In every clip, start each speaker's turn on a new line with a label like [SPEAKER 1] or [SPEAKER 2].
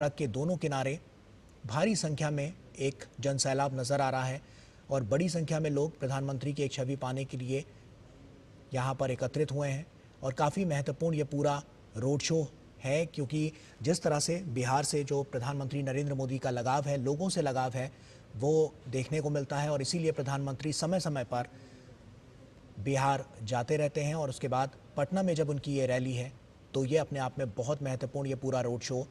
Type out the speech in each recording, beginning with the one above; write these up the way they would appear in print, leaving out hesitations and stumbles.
[SPEAKER 1] सड़क के दोनों किनारे भारी संख्या में एक जनसैलाब नजर आ रहा है और बड़ी संख्या में लोग प्रधानमंत्री की एक छवि पाने के लिए यहाँ पर एकत्रित हुए हैं। और काफ़ी महत्वपूर्ण ये पूरा रोड शो है, क्योंकि जिस तरह से बिहार से जो प्रधानमंत्री नरेंद्र मोदी का लगाव है, लोगों से लगाव है, वो देखने को मिलता है। और इसीलिए प्रधानमंत्री समय समय पर बिहार जाते रहते हैं और उसके बाद पटना में जब उनकी ये रैली है तो ये अपने आप में बहुत महत्वपूर्ण ये पूरा रोड शो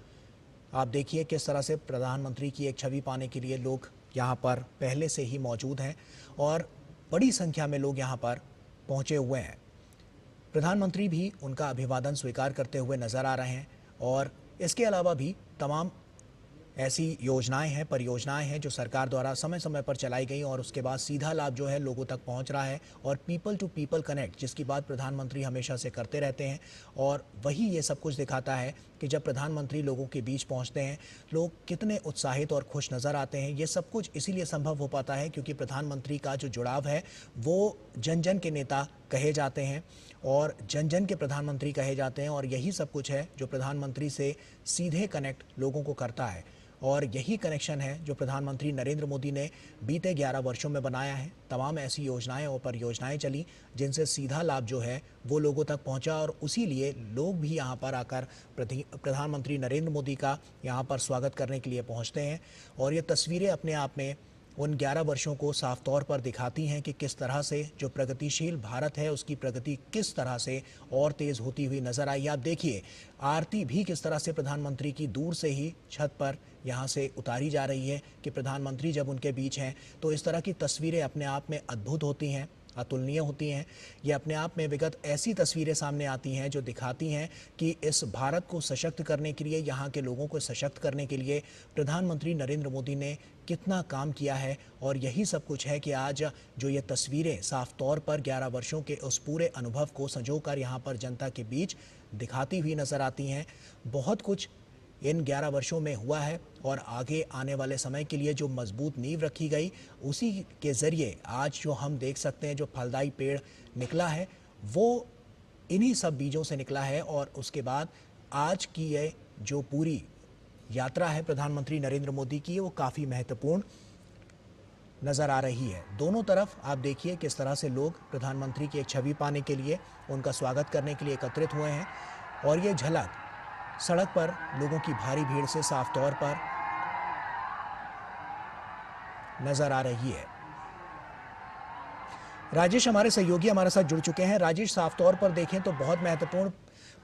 [SPEAKER 1] आप देखिए किस तरह से प्रधानमंत्री की एक छवि पाने के लिए लोग यहाँ पर पहले से ही मौजूद हैं और बड़ी संख्या में लोग यहाँ पर पहुँचे हुए हैं। प्रधानमंत्री भी उनका अभिवादन स्वीकार करते हुए नजर आ रहे हैं और इसके अलावा भी तमाम ऐसी योजनाएं हैं, परियोजनाएं हैं जो सरकार द्वारा समय समय पर चलाई गई और उसके बाद सीधा लाभ जो है लोगों तक पहुंच रहा है। और पीपल टू पीपल कनेक्ट, जिसकी बात प्रधानमंत्री हमेशा से करते रहते हैं, और वही ये सब कुछ दिखाता है कि जब प्रधानमंत्री लोगों के बीच पहुंचते हैं लोग कितने उत्साहित और खुश नज़र आते हैं। ये सब कुछ इसीलिए संभव हो पाता है क्योंकि प्रधानमंत्री का जो जुड़ाव है वो जन जन के नेता कहे जाते हैं और जन जन के प्रधानमंत्री कहे जाते हैं। और यही सब कुछ है जो प्रधानमंत्री से सीधे कनेक्ट लोगों को करता है और यही कनेक्शन है जो प्रधानमंत्री नरेंद्र मोदी ने बीते 11 वर्षों में बनाया है। तमाम ऐसी योजनाएं और परियोजनाएं चली जिनसे सीधा लाभ जो है वो लोगों तक पहुंचा और उसी लिए लोग भी यहां पर आकर प्रधानमंत्री नरेंद्र मोदी का यहां पर स्वागत करने के लिए पहुंचते हैं। और ये तस्वीरें अपने आप में उन 11 वर्षों को साफ तौर पर दिखाती हैं कि किस तरह से जो प्रगतिशील भारत है उसकी प्रगति किस तरह से और तेज़ होती हुई नजर आई। आप देखिए आरती भी किस तरह से प्रधानमंत्री की दूर से ही छत पर यहाँ से उतारी जा रही है कि प्रधानमंत्री जब उनके बीच हैं तो इस तरह की तस्वीरें अपने आप में अद्भुत होती हैं, अतुलनीय होती हैं। ये अपने आप में विगत ऐसी तस्वीरें सामने आती हैं जो दिखाती हैं कि इस भारत को सशक्त करने के लिए, यहाँ के लोगों को सशक्त करने के लिए प्रधानमंत्री नरेंद्र मोदी ने कितना काम किया है। और यही सब कुछ है कि आज जो ये तस्वीरें साफ तौर पर 11 वर्षों के उस पूरे अनुभव को संजोकर यहाँ पर जनता के बीच दिखाती हुई नज़र आती हैं। बहुत कुछ इन 11 वर्षों में हुआ है और आगे आने वाले समय के लिए जो मजबूत नींव रखी गई उसी के ज़रिए आज जो हम देख सकते हैं जो फलदायी पेड़ निकला है वो इन्हीं सब बीजों से निकला है। और उसके बाद आज की ये जो पूरी यात्रा है प्रधानमंत्री नरेंद्र मोदी की वो काफ़ी महत्वपूर्ण नज़र आ रही है। दोनों तरफ आप देखिए किस तरह से लोग प्रधानमंत्री की एक छवि पाने के लिए, उनका स्वागत करने के लिए एकत्रित हुए हैं। और ये झलक सड़क पर लोगों की भारी भीड़ से साफ तौर पर नजर आ रही है। राजेश हमारे सहयोगी हमारे साथ जुड़ चुके हैं। राजेश, साफ तौर पर देखें तो बहुत महत्वपूर्ण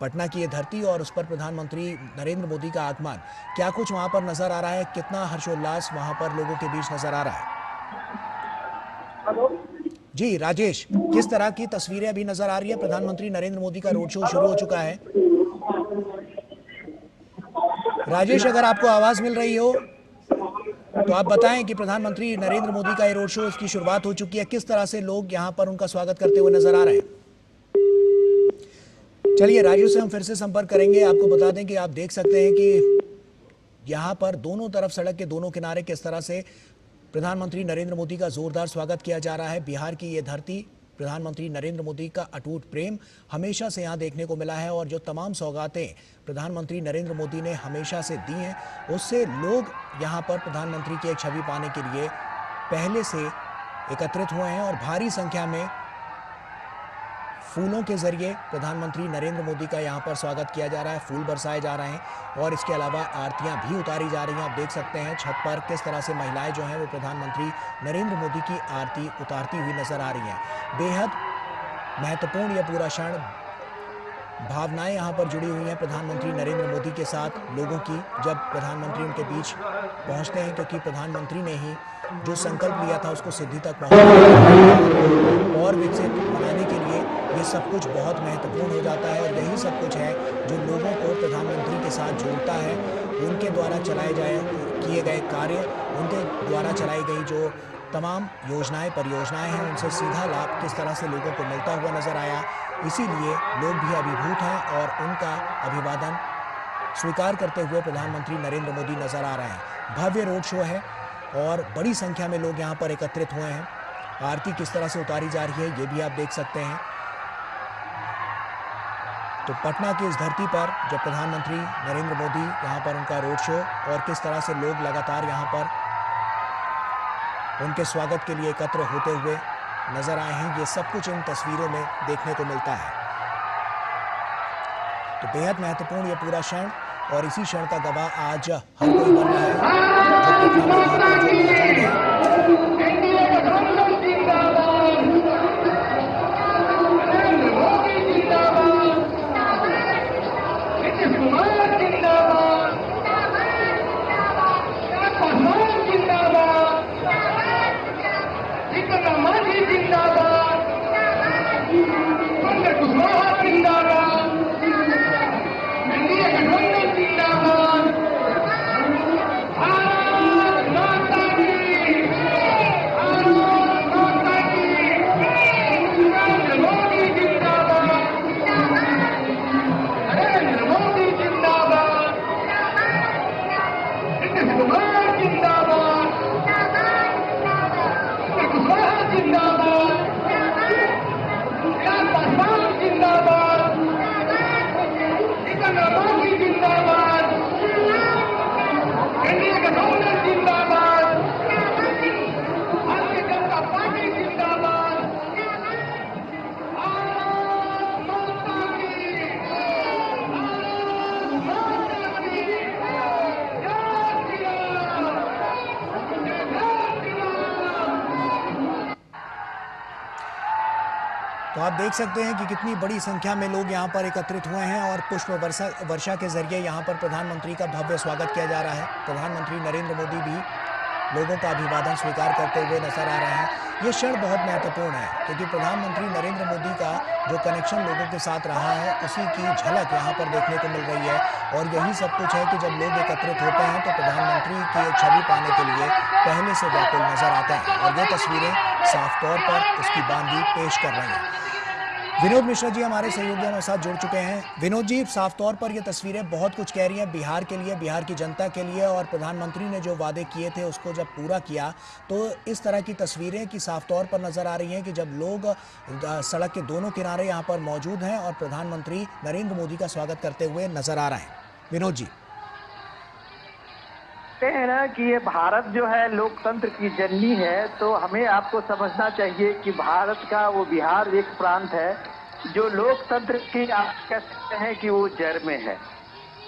[SPEAKER 1] पटना की ये धरती और उस पर प्रधानमंत्री नरेंद्र मोदी का आगमन, क्या कुछ वहां पर नजर आ रहा है? कितना हर्षोल्लास वहां पर लोगों के बीच नजर आ रहा है? जी राजेश, किस तरह की तस्वीरें अभी नजर आ रही है? प्रधानमंत्री नरेंद्र मोदी का रोड शो शुरू हो चुका है। राजेश, अगर आपको आवाज मिल रही हो तो आप बताएं कि प्रधानमंत्री नरेंद्र मोदी का ये रोड शो, इसकी शुरुआत हो चुकी है, किस तरह से लोग यहां पर उनका स्वागत करते हुए नजर आ रहे हैं? चलिए राजू से हम फिर से संपर्क करेंगे। आपको बता दें कि आप देख सकते हैं कि यहां पर दोनों तरफ सड़क के दोनों किनारे किस तरह से प्रधानमंत्री नरेंद्र मोदी का जोरदार स्वागत किया जा रहा है। बिहार की ये धरती, प्रधानमंत्री नरेंद्र मोदी का अटूट प्रेम हमेशा से यहाँ देखने को मिला है और जो तमाम सौगातें प्रधानमंत्री नरेंद्र मोदी ने हमेशा से दी हैं उससे लोग यहाँ पर प्रधानमंत्री की एक छवि पाने के लिए पहले से एकत्रित हुए हैं और भारी संख्या में फूलों के जरिए प्रधानमंत्री नरेंद्र मोदी का यहाँ पर स्वागत किया जा रहा है। फूल बरसाए जा रहे हैं और इसके अलावा आरतियाँ भी उतारी जा रही हैं। आप देख सकते हैं छत पर किस तरह से महिलाएं जो हैं वो प्रधानमंत्री नरेंद्र मोदी की आरती उतारती हुई नजर आ रही हैं। बेहद महत्वपूर्ण यह पूरा क्षण, भावनाएं यहाँ पर जुड़ी हुई हैं प्रधानमंत्री नरेंद्र मोदी के साथ लोगों की, जब प्रधानमंत्री उनके बीच पहुँचते हैं, क्योंकि प्रधानमंत्री ने ही जो संकल्प लिया था उसको सिद्धि तक पहुँचाने और विकसित बनाने के लिए ये सब कुछ बहुत महत्वपूर्ण हो जाता है। और यही सब कुछ है जो लोगों को प्रधानमंत्री के साथ जोड़ता है। उनके द्वारा किए गए कार्य, उनके द्वारा चलाई गई जो तमाम योजनाएं, परियोजनाएं हैं, उनसे सीधा लाभ किस तरह से लोगों को मिलता हुआ नजर आया। इसीलिए लोग भी अभिभूत हैं और उनका अभिवादन स्वीकार करते हुए प्रधानमंत्री नरेंद्र मोदी नजर आ रहे हैं। भव्य रोड शो है और बड़ी संख्या में लोग यहाँ पर एकत्रित हुए हैं। आरती किस तरह से उतारी जा रही है ये भी आप देख सकते हैं। तो पटना की इस धरती पर जब प्रधानमंत्री नरेंद्र मोदी यहाँ पर उनका रोड शो और किस तरह से लोग लगातार यहाँ पर उनके स्वागत के लिए एकत्र होते हुए नजर आए हैं, ये सब कुछ इन तस्वीरों में देखने को मिलता है। तो बेहद महत्वपूर्ण ये पूरा क्षण, और इसी क्षण का गवाह आज हर कोई बन रहा है जो पटना में वहाँ पर जो मौजूद है। तो आप देख सकते हैं कि कितनी बड़ी संख्या में लोग यहाँ पर एकत्रित हुए हैं और पुष्प वर्षा के जरिए यहाँ पर प्रधानमंत्री का भव्य स्वागत किया जा रहा है। प्रधानमंत्री नरेंद्र मोदी भी लोगों का अभिवादन स्वीकार करते हुए नजर आ रहे हैं। ये क्षण बहुत महत्वपूर्ण है क्योंकि प्रधानमंत्री नरेंद्र मोदी का जो कनेक्शन लोगों के साथ रहा है उसी की झलक यहाँ पर देखने को मिल रही है। और यही सब कुछ है कि जब लोग एकत्रित होते हैं तो प्रधानमंत्री की एक छवि पाने के लिए पहले से व्याकुल नजर आते हैं, और ये तस्वीरें साफ तौर पर उसकी बानगी पेश कर रही हैं। विनोद मिश्रा जी हमारे सहयोगी हमारे साथ जुड़ चुके हैं। विनोद जी, साफ तौर पर ये तस्वीरें बहुत कुछ कह रही हैं बिहार के लिए, बिहार की जनता के लिए, और प्रधानमंत्री ने जो वादे किए थे उसको जब पूरा किया तो इस तरह की तस्वीरें की साफ तौर पर नजर आ रही हैं कि जब लोग सड़क के दोनों किनारे यहाँ पर मौजूद हैं और प्रधानमंत्री नरेंद्र मोदी का स्वागत करते हुए नजर आ रहे हैं। विनोद जी
[SPEAKER 2] है ना कि ये भारत जो है लोकतंत्र की जननी है, तो हमें आपको समझना चाहिए कि भारत का वो बिहार एक प्रांत है जो लोकतंत्र की आप कह सकते हैं कि वो जड़ में है।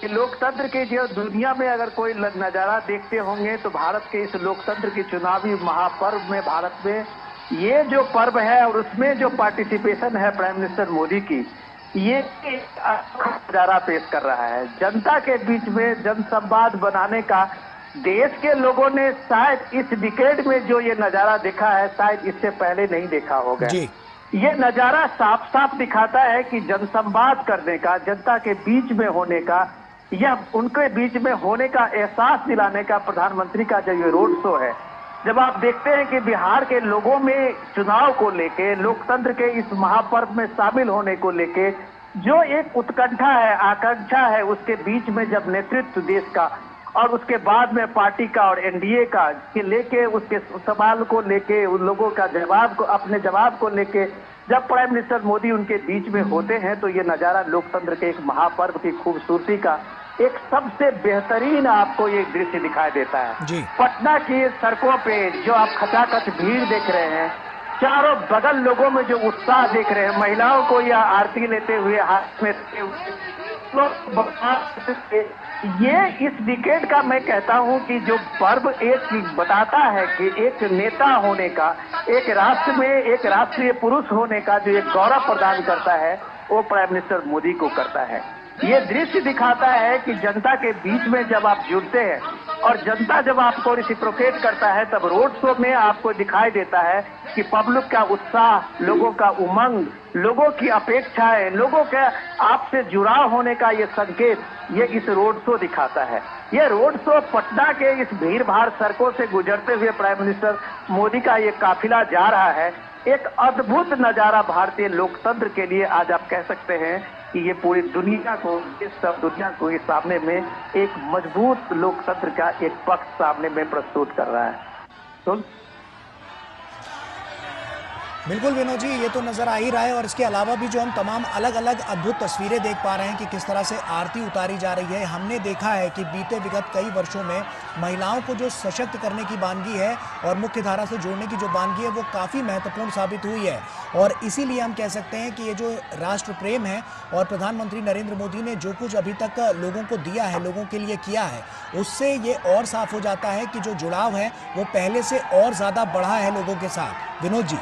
[SPEAKER 2] कि लोकतंत्र के जो दुनिया में अगर कोई नजारा देखते होंगे तो भारत के इस लोकतंत्र की चुनावी महापर्व में भारत में ये जो पर्व है और उसमें जो पार्टिसिपेशन है प्राइम मिनिस्टर मोदी की, ये नजारा पेश कर रहा है। जनता के बीच में जनसंवाद बनाने का देश के लोगों ने शायद इस डिकेड में जो ये नजारा देखा है शायद इससे पहले नहीं देखा होगा। ये नजारा साफ साफ दिखाता है कि जनसंवाद करने का, जनता के बीच में होने का, यह उनके बीच में होने का एहसास दिलाने का प्रधानमंत्री का जो ये रोड शो है। जब आप देखते हैं कि बिहार के लोगों में चुनाव को लेके, लोकतंत्र के इस महापर्व में शामिल होने को लेके जो एक उत्कंठा है, आकांक्षा है, उसके बीच में जब नेतृत्व देश का और उसके बाद में पार्टी का और एनडीए का के लेके उसके सवाल को लेके उन लोगों का जवाब को अपने जवाब को लेके जब प्राइम मिनिस्टर मोदी उनके बीच में होते हैं तो ये नजारा लोकतंत्र के एक महापर्व की खूबसूरती का एक सबसे बेहतरीन आपको ये दृश्य दिखाई देता है। पटना की सड़कों पे जो आप खचाखच भीड़ देख रहे हैं, चारों बगल लोगों में जो उत्साह देख रहे हैं, महिलाओं को यह आरती लेते हुए हाथ में ये इस डिकेड का मैं कहता हूं कि जो पर्व एक बताता है कि एक नेता होने का, एक राष्ट्र में एक राष्ट्रीय पुरुष होने का जो एक गौरव प्रदान करता है वो प्राइम मिनिस्टर मोदी को करता है। ये दृश्य दिखाता है कि जनता के बीच में जब आप जुड़ते हैं और जनता जब आपको रिसिप्रोकेट करता है तब रोड शो में आपको दिखाई देता है कि पब्लिक का उत्साह, लोगों का उमंग, लोगों की अपेक्षाएं, लोगों के आपसे जुड़ाव होने का ये संकेत ये इस रोड शो दिखाता है। ये रोड शो पटना के इस भीड़ भाड़ सड़कों से गुजरते हुए प्राइम मिनिस्टर मोदी का ये काफिला जा रहा है। एक अद्भुत नजारा भारतीय लोकतंत्र के लिए आज आप कह सकते हैं कि ये पूरी दुनिया को, इस सब दुनिया को इस सामने में एक मजबूत लोकतंत्र का एक पक्ष सामने में प्रस्तुत कर रहा है। तो
[SPEAKER 1] बिल्कुल विनोद जी, ये तो नजर आ ही रहा है। और इसके अलावा भी जो हम तमाम अलग अलग अद्भुत तस्वीरें देख पा रहे हैं कि किस तरह से आरती उतारी जा रही है। हमने देखा है कि बीते विगत कई वर्षों में महिलाओं को जो सशक्त करने की बानगी है और मुख्य धारा से जोड़ने की जो बानगी है वो काफ़ी महत्वपूर्ण साबित हुई है। और इसीलिए हम कह सकते हैं कि ये जो राष्ट्र प्रेम है और प्रधानमंत्री नरेंद्र मोदी ने जो कुछ अभी तक लोगों को दिया है, लोगों के लिए किया है, उससे ये और साफ हो जाता है कि जो जुड़ाव है वो पहले से और ज़्यादा बढ़ा है लोगों के साथ। विनोद जी,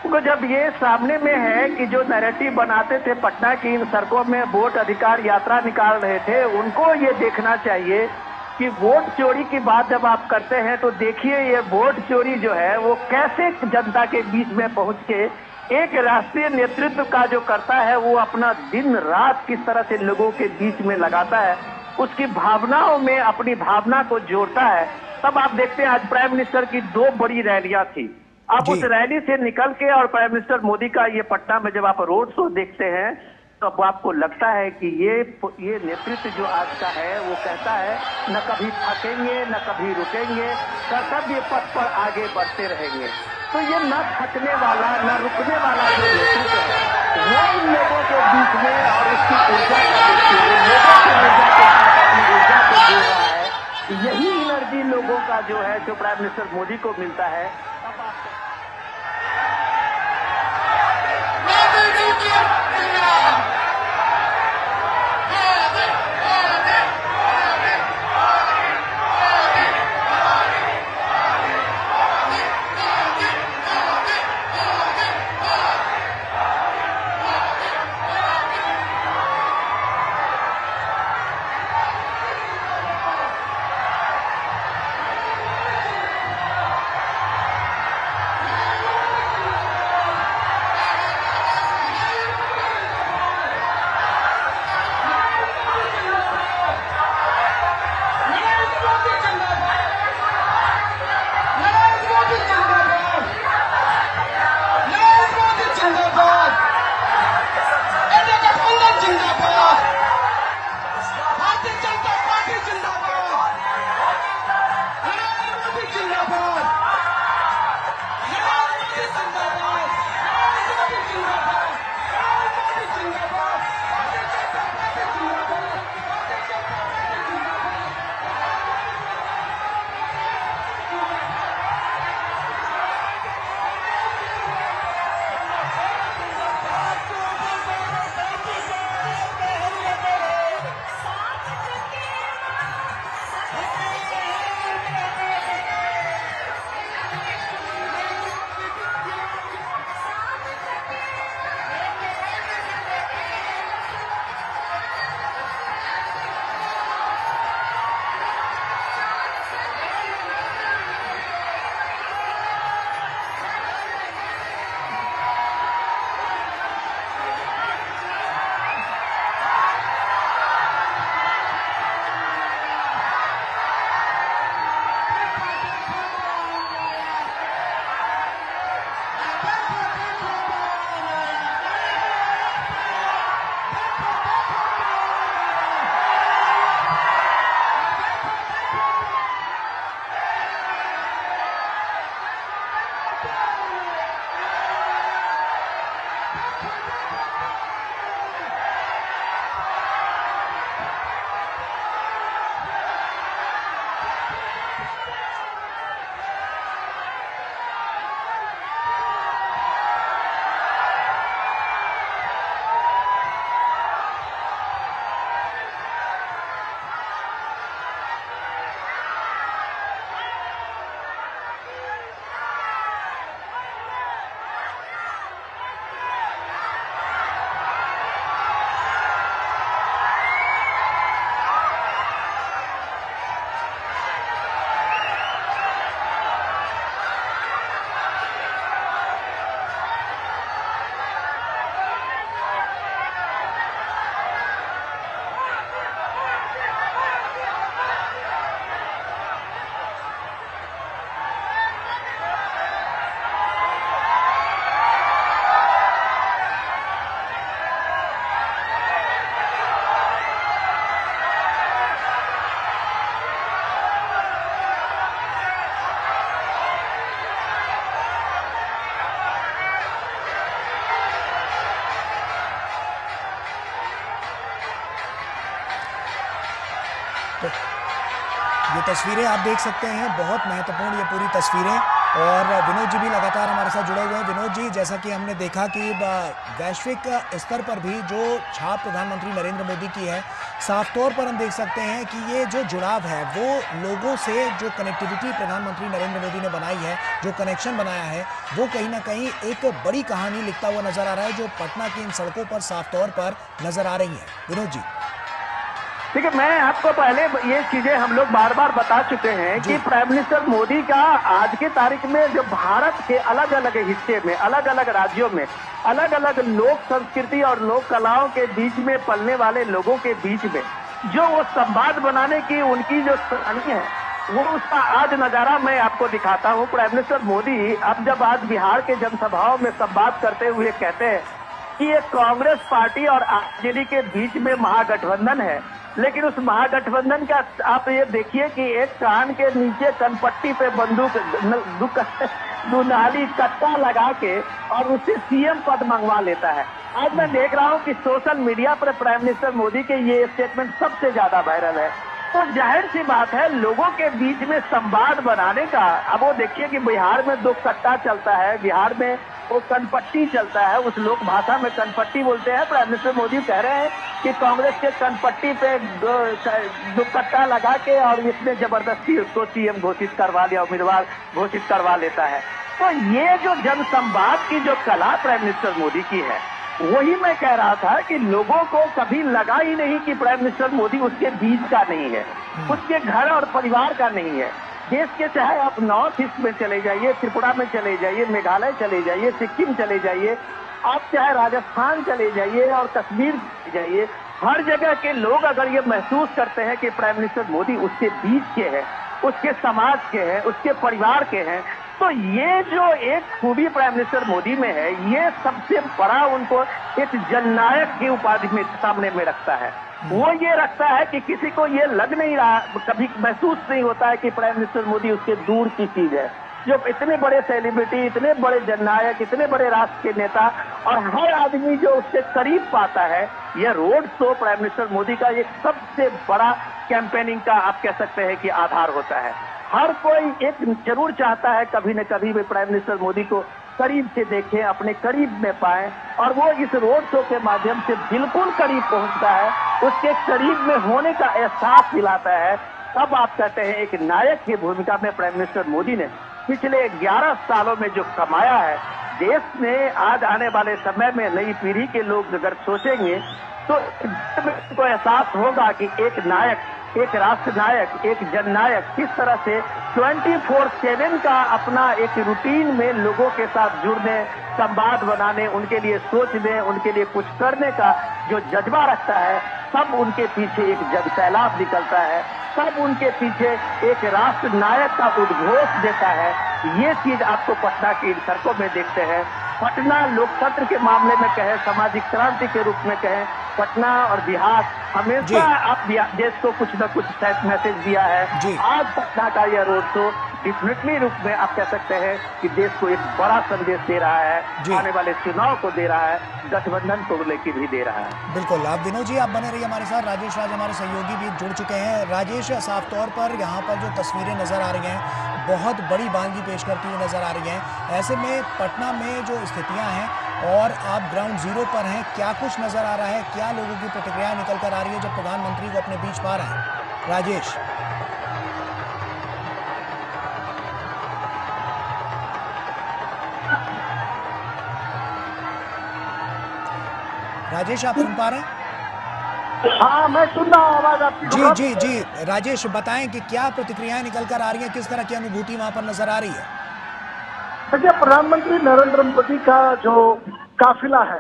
[SPEAKER 2] तो जब ये सामने में है कि जो नैरेटिव बनाते थे पटना की इन सड़कों में वोट अधिकार यात्रा निकाल रहे थे, उनको ये देखना चाहिए कि वोट चोरी की बात जब आप करते हैं तो देखिए ये वोट चोरी जो है वो कैसे जनता के बीच में पहुंच के एक राष्ट्रीय नेतृत्व का जो करता है वो अपना दिन रात किस तरह से लोगों के बीच में लगाता है, उसकी भावनाओं में अपनी भावना को जोड़ता है। तब आप देखते हैं आज प्राइम मिनिस्टर की 2 बड़ी रैलियां थी। आप उस रैली से निकल के और प्राइम मिनिस्टर मोदी का ये पटना में जब आप रोड शो देखते हैं तो अब आपको लगता है कि ये नेतृत्व जो आज का है वो कहता है न कभी थकेंगे न कभी रुकेंगे, कर्तव्य पथ पर आगे बढ़ते रहेंगे। तो ये न थकने वाला न रुकने वाला जो नेतृत्व है वो इन लोगों के बीच में और उसकी ऊर्जा का देखिए, लोगों की ऊर्जा के साथ अपनी ऊर्जा को जोड़ रहा है। यही एनर्जी लोगों का जो है जो प्राइम मिनिस्टर मोदी को मिलता है। तब आप
[SPEAKER 1] ये तस्वीरें आप देख सकते हैं, बहुत महत्वपूर्ण ये पूरी तस्वीरें। और विनोद जी भी लगातार हमारे साथ जुड़े हुए हैं। विनोद जी, जैसा कि हमने देखा कि वैश्विक स्तर पर भी जो छाप प्रधानमंत्री नरेंद्र मोदी की है, साफ तौर पर हम देख सकते हैं कि ये जो जुड़ाव है वो लोगों से, जो कनेक्टिविटी प्रधानमंत्री नरेंद्र मोदी ने बनाई है, जो कनेक्शन बनाया है, वो कहीं ना कहीं एक बड़ी कहानी लिखता हुआ नजर आ रहा है, जो पटना की इन सड़कों पर साफ तौर पर नजर आ रही है। विनोद जी,
[SPEAKER 2] देखिए, मैं आपको पहले ये चीजें हम लोग बार बार बता चुके हैं कि प्राइम मिनिस्टर मोदी का आज के तारीख में जो भारत के अलग अलग हिस्से में, अलग अलग राज्यों में, अलग अलग लोक संस्कृति और लोक कलाओं के बीच में पलने वाले लोगों के बीच में जो वो संवाद बनाने की उनकी जो कहानी है, वो उसका आज नजारा मैं आपको दिखाता हूँ। प्राइम मिनिस्टर मोदी अब जब आज बिहार के जनसभाओं में संवाद करते हुए कहते हैं कि ये कांग्रेस पार्टी और आरजेडी के बीच में महागठबंधन है, लेकिन उस महागठबंधन का आप ये देखिए कि एक कान के नीचे कनपट्टी पे बंदूक दुनाली कट्टा लगा के और उससे सीएम पद मंगवा लेता है। आज मैं देख रहा हूं कि सोशल मीडिया पर प्राइम मिनिस्टर मोदी के ये स्टेटमेंट सबसे ज्यादा वायरल है। तो जाहिर सी बात है, लोगों के बीच में संवाद बनाने का। अब वो देखिए कि बिहार में दो कट्टा चलता है, बिहार में वो कनपट्टी चलता है, उस लोक भाषा में कनपट्टी बोलते हैं। प्राइम मिनिस्टर मोदी कह रहे हैं कि कांग्रेस के कनपट्टी पे दो कट्टा लगा के और इसने जबरदस्ती उसको सीएम घोषित करवा लिया, उम्मीदवार घोषित करवा लेता है। तो ये जो जनसंवाद की जो कला प्राइम मिनिस्टर मोदी की है, वही मैं कह रहा था कि लोगों को कभी लगा ही नहीं कि प्राइम मिनिस्टर मोदी उसके बीच का नहीं है, उसके घर और परिवार का नहीं है। देश के चाहे आप नॉर्थ ईस्ट में चले जाइए, त्रिपुरा में चले जाइए, मेघालय चले जाइए, सिक्किम चले जाइए, आप चाहे राजस्थान चले जाइए और कश्मीर चले जाइए, हर जगह के लोग अगर ये महसूस करते हैं कि प्राइम मिनिस्टर मोदी उसके बीच के हैं, उसके समाज के हैं, उसके परिवार के हैं, तो ये जो एक खूबी प्राइम मिनिस्टर मोदी में है, ये सबसे बड़ा उनको एक जननायक की उपाधि में सामने में रखता है। वो ये रखता है कि किसी को ये लग नहीं रहा, कभी महसूस नहीं होता है कि प्राइम मिनिस्टर मोदी उसके दूर की चीज है। जो इतने बड़े सेलिब्रिटी, इतने बड़े जननायक, इतने बड़े राष्ट्र के नेता और हर आदमी जो उससे करीब पाता है, यह road show prime minister Modi का एक सबसे बड़ा कैंपेनिंग का आप कह सकते हैं कि आधार होता है। हर कोई एक जरूर चाहता है कभी न कभी भी प्राइम मिनिस्टर मोदी को करीब से देखें, अपने करीब में पाएं, और वो इस रोड शो के माध्यम से बिल्कुल करीब पहुंचता है, उसके करीब में होने का एहसास दिलाता है। तब आप कहते हैं एक नायक की भूमिका में प्राइम मिनिस्टर मोदी ने पिछले 11 सालों में जो कमाया है, देश में आज आने वाले समय में नई पीढ़ी के लोग अगर सोचेंगे तो इनको एहसास होगा कि एक नायक, एक राष्ट्र नायक, एक जननायक किस तरह से 24/7 का अपना एक रूटीन में लोगों के साथ जुड़ने, संवाद बनाने, उनके लिए सोचने, उनके लिए कुछ करने का जो जज्बा रखता है, सब उनके पीछे एक जन सैलाब निकलता है, सब उनके पीछे एक राष्ट्र नायक का उद्घोष देता है। ये चीज आपको पटना की इन सड़कों में देखते हैं। पटना लोकतंत्र के मामले में कहें, सामाजिक क्रांति के रूप में कहें, पटना और बिहार हमेशा आप देश को कुछ न कुछ मैसेज दिया है। आज पटना का यह रोड शो डेफिनेटली रूप में आप कह सकते हैं कि देश को एक बड़ा संदेश दे रहा है, आने वाले चुनाव को दे रहा है, गठबंधन को लेकर भी दे रहा है।
[SPEAKER 1] बिल्कुल। आप विनोद जी आप बने रहिए हमारे साथ। राजेश राज हमारे सहयोगी भी जुड़ चुके हैं। राजेश, साफ तौर पर यहाँ पर जो तस्वीरें नजर आ रही हैं, बहुत बड़ी बानगी पेश करती हुई नजर आ रही हैं। ऐसे में पटना में जो स्थितियां हैं और आप ग्राउंड जीरो पर हैं, क्या कुछ नजर आ रहा है, क्या लोगों की प्रतिक्रिया निकल कर आ रही है जब प्रधानमंत्री को अपने बीच पा रहे हैं? राजेश राजेश आप सुन पा रहे हैं?
[SPEAKER 2] हाँ, मैं सुन रहा हूँ आवाज आपकी।
[SPEAKER 1] जी जी जी राजेश, बताएं कि क्या प्रतिक्रियाएं निकल कर आ रही हैं, किस तरह की अनुभूति वहां पर नजर आ रही है?
[SPEAKER 3] देखिए, प्रधानमंत्री नरेंद्र मोदी का जो काफिला है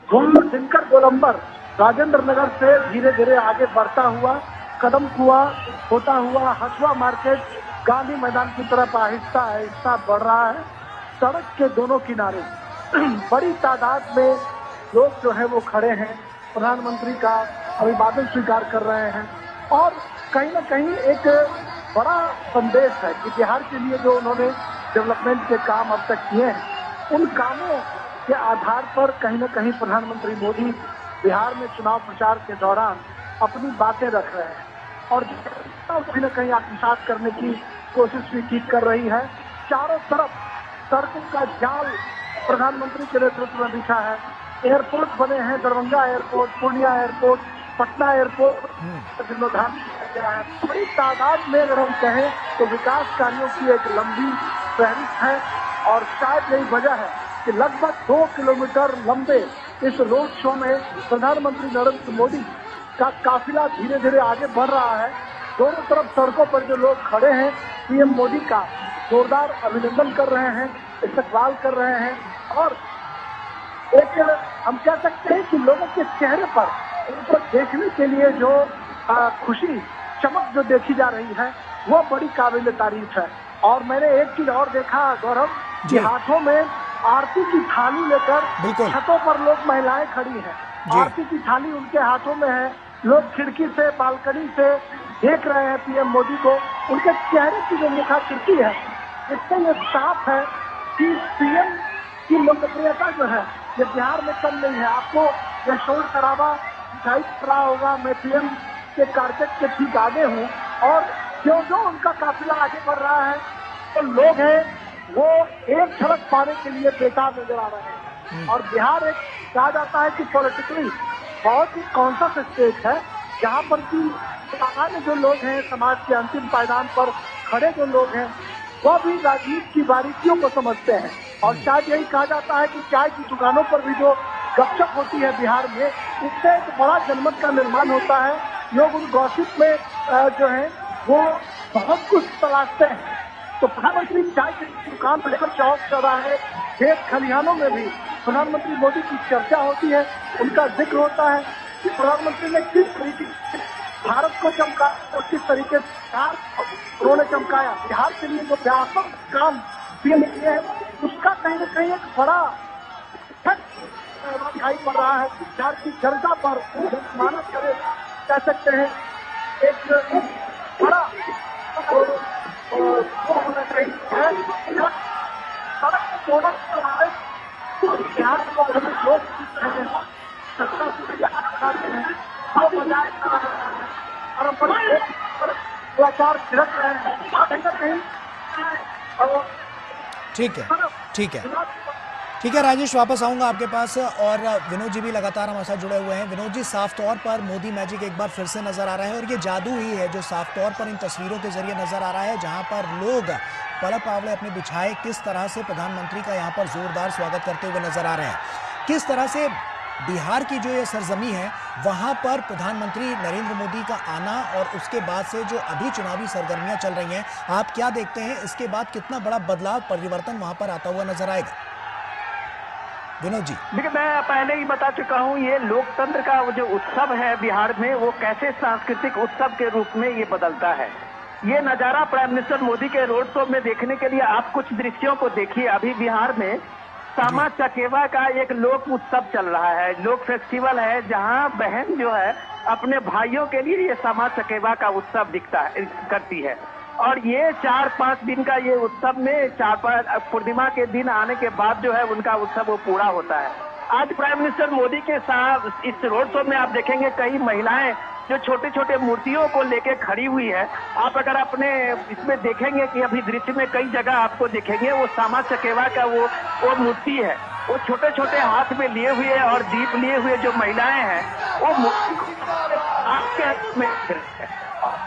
[SPEAKER 3] वो दिनकर गोलंबर राजेंद्र नगर से धीरे धीरे आगे बढ़ता हुआ, कदम कुआ होता हुआ, हसुआ मार्केट, गांधी मैदान की तरफ आहिस्ता आहिस्ता बढ़ रहा है। सड़क के दोनों किनारे बड़ी तादाद में लोग जो है वो खड़े हैं, प्रधानमंत्री का अभिवादन स्वीकार कर रहे हैं और कहीं ना कहीं एक बड़ा संदेश है कि बिहार के लिए जो उन्होंने डेवलपमेंट के काम अब तक किए हैं, उन कामों के आधार पर कहीं ना कहीं प्रधानमंत्री मोदी बिहार में चुनाव प्रचार के दौरान अपनी बातें रख रहे हैं। और कहीं न कहीं आत्मसात करने की कोशिश भी की कर रही है। चारों तरफ सड़कों का जाल प्रधानमंत्री के नेतृत्व में बिछा है। एयरपोर्ट बने हैं, Darbhanga airport, Purnia airport, Patna airport जीर्णोद्धार किया गया है। बड़ी तादाद में अगर हम कहें तो विकास कार्यों की एक लंबी फहरिस्त है और शायद यही वजह है कि लगभग 2 किलोमीटर लंबे इस रोड शो में प्रधानमंत्री नरेंद्र मोदी का काफिला धीरे धीरे आगे बढ़ रहा है। दोनों तरफ सड़कों पर जो लोग खड़े हैं पीएम मोदी का जोरदार अभिनंदन कर रहे हैं, इस्तकबाल कर रहे हैं और एक हम कह सकते हैं कि लोगों के चेहरे पर उनको देखने के लिए जो खुशी चमक जो देखी जा रही है वो बड़ी काबिल तारीफ है। और मैंने एक चीज और देखा गौरव कि हाथों में आरती की थाली लेकर छतों पर लोग महिलाएं खड़ी हैं, आरती की थाली उनके हाथों में है। लोग खिड़की से बालकनी से देख रहे हैं पीएम मोदी को। उनके चेहरे की जो मुखाकृति है इससे ये साफ है कि पीएम की लोकप्रियता जो है ये बिहार में कम नहीं है। आपको यह शोर शराबा दिखाई पड़ रहा होगा, मैं पीएम के कारपेट के ठीक आगे हूँ और जो जो उनका काफिला आगे बढ़ रहा है तो लोग हैं वो एक झलक पाने के लिए बेताब नजर आ रहे हैं। और बिहार एक कहा जाता है कि पॉलिटिकली बहुत ही कॉन्शियस स्टेट है जहाँ पर कि सामान्य जो लोग हैं समाज के अंतिम पायदान पर खड़े जो लोग हैं वह भी राजनीति की बारीकियों को समझते हैं। और शायद यही कहा जाता है कि चाय की दुकानों पर भी जो गपशप होती है बिहार में इससे एक बड़ा जनमत का निर्माण होता है। लोग उन गॉसिप में जो है वो बहुत कुछ तलाशते हैं। तो प्रधानमंत्री चाय की दुकान पर लेकर चौक चौराहे खेत खलिहानों में भी प्रधानमंत्री मोदी की चर्चा होती है, उनका जिक्र होता है कि प्रधानमंत्री ने किस तरीके से भारत को चमकाया और किस तरीके से उन्होंने चमकाया। बिहार के लिए जो व्यापक काम पीएम किए हैं उसका कहीं न कहीं एक बड़ा दिखाई पड़ रहा है। बिहार की जनता पर मानस करे कह सकते हैं एक बड़ा होना चाहिए सड़क तोड़ना बिहार को लोग छिड़क रहे हैं।
[SPEAKER 1] ठीक है राजेश, वापस आऊंगा आपके पास। और विनोद जी भी लगातार हमारे साथ जुड़े हुए हैं। विनोद जी, साफ तौर पर मोदी मैजिक एक बार फिर से नजर आ रहा है और ये जादू ही है जो साफ तौर पर इन तस्वीरों के जरिए नजर आ रहा है, जहां पर लोग पलक आवले अपने बिछाए किस तरह से प्रधानमंत्री का यहाँ पर जोरदार स्वागत करते हुए नजर आ रहे हैं। किस तरह से बिहार की जो ये सरजमी है वहां पर प्रधानमंत्री नरेंद्र मोदी का आना और उसके बाद से जो अभी चुनावी सरगर्मियां चल रही हैं, आप क्या देखते हैं इसके बाद कितना बड़ा बदलाव परिवर्तन वहां पर आता हुआ नजर आएगा? विनोद जी,
[SPEAKER 2] देखिए मैं पहले ही बता चुका हूँ ये लोकतंत्र का जो उत्सव है बिहार में वो कैसे सांस्कृतिक उत्सव के रूप में ये बदलता है। ये नजारा प्राइम मिनिस्टर मोदी के रोड शो में देखने के लिए आप कुछ दृश्यों को देखिए। अभी बिहार में सामा चकेवा का एक लोक उत्सव चल रहा है, लोक फेस्टिवल है, जहां बहन जो है अपने भाइयों के लिए ये सामा चकेवा का उत्सव करती है। और ये 4-5 दिन का ये उत्सव में 4-5 पूर्णिमा के दिन आने के बाद जो है उनका उत्सव वो पूरा होता है। आज प्राइम मिनिस्टर मोदी के साथ इस रोड शो में आप देखेंगे कई महिलाएं जो छोटे छोटे मूर्तियों को लेके खड़ी हुई है। आप अगर अपने इसमें देखेंगे कि अभी दृश्य में कई जगह आपको देखेंगे वो सामा चकेवा का वो मूर्ति है, वो छोटे छोटे हाथ में लिए हुए और दीप लिए हुए जो महिलाएं हैं वो मूर्ति आपके हाथ में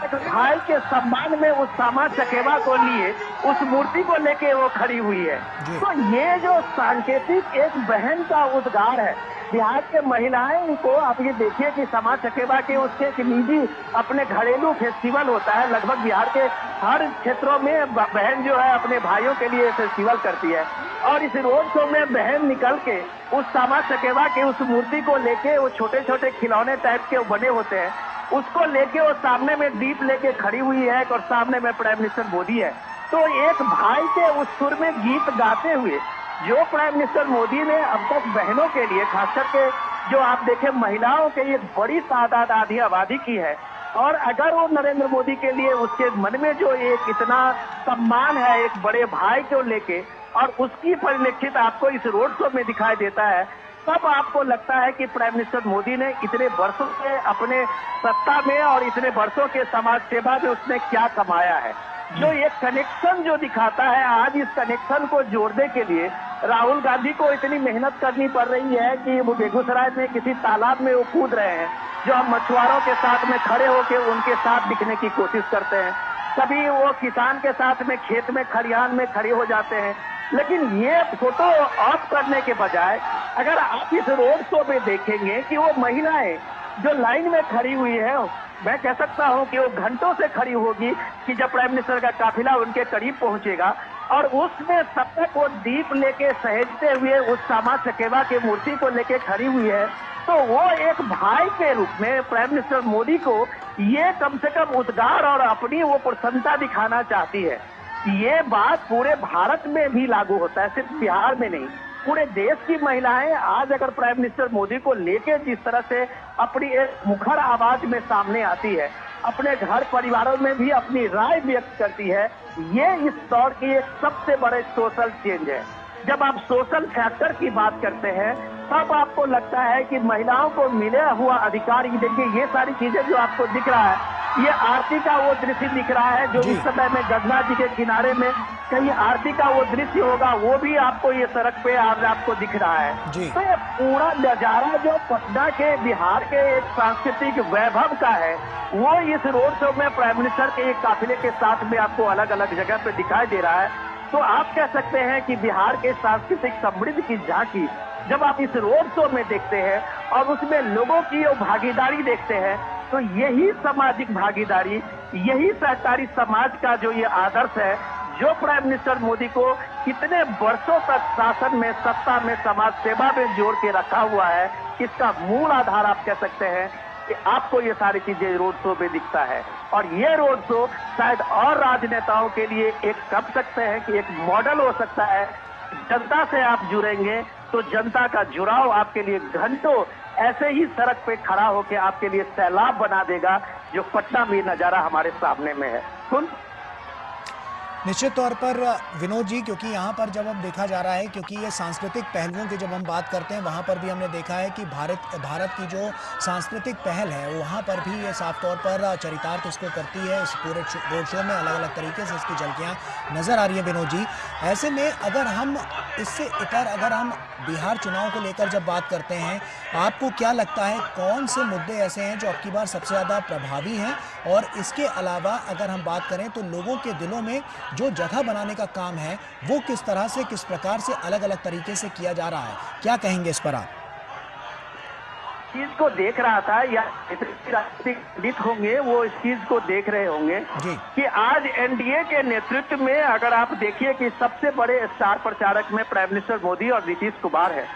[SPEAKER 2] भाई के सम्मान में उस सामा चकेवा को लिए उस मूर्ति को लेके वो खड़ी हुई है। तो ये जो सांकेतिक एक बहन का उद्गार है बिहार के महिलाएं को आप ये देखिए कि सामा चकेवा के उसके एक निजी अपने घरेलू फेस्टिवल होता है। लगभग बिहार के हर क्षेत्रों में बहन जो है अपने भाइयों के लिए फेस्टिवल करती है और इस रोड शो में बहन निकल के उस सामा चकेवा के उस मूर्ति को लेके वो छोटे छोटे खिलौने टाइप के बने होते हैं उसको लेके वो सामने में दीप लेके खड़ी हुई है और सामने में प्राइम मिनिस्टर मोदी है। तो एक भाई के उस सुर में गीत गाते हुए जो प्राइम मिनिस्टर मोदी ने अब तक बहनों के लिए खास करके जो आप देखें महिलाओं के लिए बड़ी तादाद आधी आबादी की है और अगर वो नरेंद्र मोदी के लिए उसके मन में जो एक इतना सम्मान है एक बड़े भाई को लेके और उसकी परिलक्षित आपको इस रोड शो में दिखाई देता है तब आपको लगता है कि प्राइम मिनिस्टर मोदी ने इतने वर्षों से अपने सत्ता में और इतने वर्षों के समाज सेवा में उसने क्या कमाया है। जो एक कनेक्शन जो दिखाता है, आज इस कनेक्शन को जोड़ने के लिए राहुल गांधी को इतनी मेहनत करनी पड़ रही है कि वो बेगूसराय में किसी तालाब में वो कूद रहे हैं, जो हम मछुआरों के साथ में खड़े होकर उनके साथ दिखने की कोशिश करते हैं। कभी वो किसान के साथ में खेत में खलिहान में खड़े हो जाते हैं, लेकिन ये फोटो ऑफ करने के बजाय अगर आप इस रोड शो में देखेंगे कि वो महिलाएं जो लाइन में खड़ी हुई है, मैं कह सकता हूं कि वो घंटों से खड़ी होगी कि जब प्राइम मिनिस्टर का काफिला उनके करीब पहुंचेगा, और उसमें तब तक वो दीप लेके सहेजते हुए उस सामा चकेवा की मूर्ति को लेके खड़ी हुई है। तो वो एक भाई के रूप में प्राइम मिनिस्टर मोदी को ये कम से कम उद्गार और अपनी वो प्रसन्नता दिखाना चाहती है। ये बात पूरे भारत में भी लागू होता है, सिर्फ बिहार में नहीं। पूरे देश की महिलाएं आज अगर प्राइम मिनिस्टर मोदी को लेके जिस तरह से अपनी एक मुखर आवाज में सामने आती है, अपने घर परिवारों में भी अपनी राय व्यक्त करती है, ये इस दौर की एक सबसे बड़े सोशल चेंज है। जब आप सोशल फैक्टर की बात करते हैं, तब आपको लगता है कि महिलाओं को मिला हुआ अधिकार, ये देखिए ये सारी चीजें जो आपको दिख रहा है, ये आरती का वो दृश्य दिख रहा है जो इस समय में गंगा जी के किनारे में कहीं आरती का वो दृश्य होगा, वो भी आपको ये सड़क पे आज आपको दिख रहा है। तो ये पूरा नजारा जो पटना के बिहार के एक सांस्कृतिक वैभव का है, वो इस रोड शो में प्राइम मिनिस्टर के एक काफिले के साथ में आपको अलग अलग जगह पे दिखाई दे रहा है। तो आप कह सकते हैं कि बिहार के सांस्कृतिक समृद्धि की झांकी जब आप इस रोड शो में देखते हैं और उसमें लोगों की भागीदारी देखते हैं, तो यही सामाजिक भागीदारी, यही सहकारी समाज का जो ये आदर्श है, जो प्राइम मिनिस्टर मोदी को कितने वर्षों तक शासन में, सत्ता में, समाज सेवा में जोड़ के रखा हुआ है, इसका मूल आधार आप कह सकते हैं कि आपको ये सारी चीजें रोड शो में दिखता है। और ये रोड शो शायद और राजनेताओं के लिए एक कह सकते हैं कि एक मॉडल हो सकता है। जनता से आप जुड़ेंगे तो जनता का जुड़ाव आपके लिए घंटों ऐसे ही सड़क पे खड़ा होकर आपके लिए सैलाब बना देगा, जो पटना में नजारा हमारे सामने में है।
[SPEAKER 1] निश्चित तौर पर विनोद जी, क्योंकि यहाँ पर जब अब देखा जा रहा है, क्योंकि ये सांस्कृतिक पहलुओं की जब हम बात करते हैं, वहाँ पर भी हमने देखा है कि भारत की जो सांस्कृतिक पहल है, वहाँ पर भी ये साफ तौर पर चरितार्थ इसको करती है। इस पूरे रोड शो में अलग अलग तरीके से इसकी झलकियाँ नज़र आ रही है। विनोद जी, ऐसे में अगर हम इससे इतर अगर हम बिहार चुनाव को लेकर जब बात करते हैं, आपको क्या लगता है कौन से मुद्दे ऐसे हैं जो अब की बार सबसे ज़्यादा प्रभावी हैं? और इसके अलावा अगर हम बात करें तो लोगों के दिलों में जो जगह बनाने का काम है, वो किस तरह से, किस प्रकार से अलग अलग तरीके से किया जा रहा है, क्या कहेंगे इस पर आप?
[SPEAKER 2] चीज को देख रहा था या राजनीतिक होंगे वो इस चीज को देख रहे होंगे कि आज एनडीए के नेतृत्व में अगर आप देखिए कि सबसे बड़े स्टार प्रचारक में प्राइम मिनिस्टर मोदी और नीतीश कुमार है।